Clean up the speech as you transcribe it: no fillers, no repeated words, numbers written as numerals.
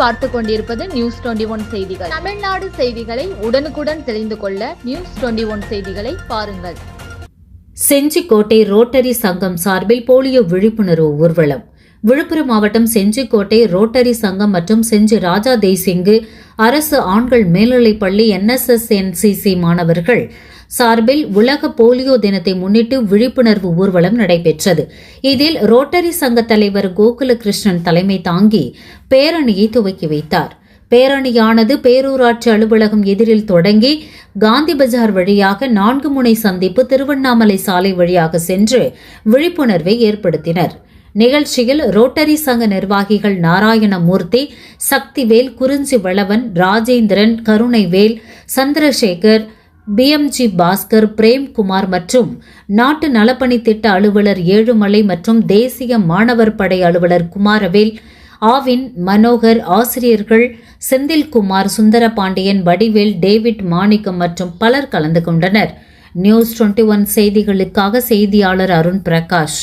பார்த்துக் கொண்டிருப்பது நியூஸ் 21 செய்திகள். தமிழ்நாடு செய்திகளை உடனுக்குடன் தெரிந்து கொள்ள நியூஸ் 21 செய்திகளை பாருங்கள். செஞ்சிக்கோட்டை ரோட்டரி சங்கம் சார்பில் போலியோ விழிப்புணர்வு ஊர்வலம். விழுப்புரம் மாவட்டம் செஞ்சிக்கோட்டை ரோட்டரி சங்கம் மற்றும் செஞ்சி ராஜா தேசிங்கு அரசு ஆண்கள் மேல்நிலைப்பள்ளி NSS NCC மாணவர்கள் சார்பில் உலக போலியோ தினத்தை முன்னிட்டு விழிப்புணர்வு ஊர்வலம் நடைபெற்றது. இதில் ரோட்டரி சங்க தலைவர் கோகுலகிருஷ்ணன் தலைமை தாங்கி பேரணியை துவக்கி வைத்தார். பேரணியானது பேரூராட்சி அலுவலகம் எதிரில் தொடங்கி காந்தி பஜார் வழியாக 4 முனை சந்திப்பு திருவண்ணாமலை சாலை வழியாக சென்று விழிப்புணர்வை ஏற்படுத்தினர். நிகழ்ச்சியில் ரோட்டரி சங்க நிர்வாகிகள் நாராயணமூர்த்தி, சக்திவேல், குறிஞ்சி வளவன், ராஜேந்திரன், கருணைவேல், சந்திரசேகர், BMG பாஸ்கர், பிரேம்குமார் மற்றும் நாட்டு நலப்பணி திட்ட அலுவலர் ஏழுமலை மற்றும் தேசிய மாணவர் படை அலுவலர் குமாரவேல், ஆவின், மனோகர், ஆசிரியர்கள் செந்தில்குமார், சுந்தரபாண்டியன், வடிவேல், டேவிட், மாணிக்கம் மற்றும் பலர் கலந்து கொண்டனர். நியூஸ் 21 செய்திகளுக்காக செய்தியாளர் அருண் பிரகாஷ்.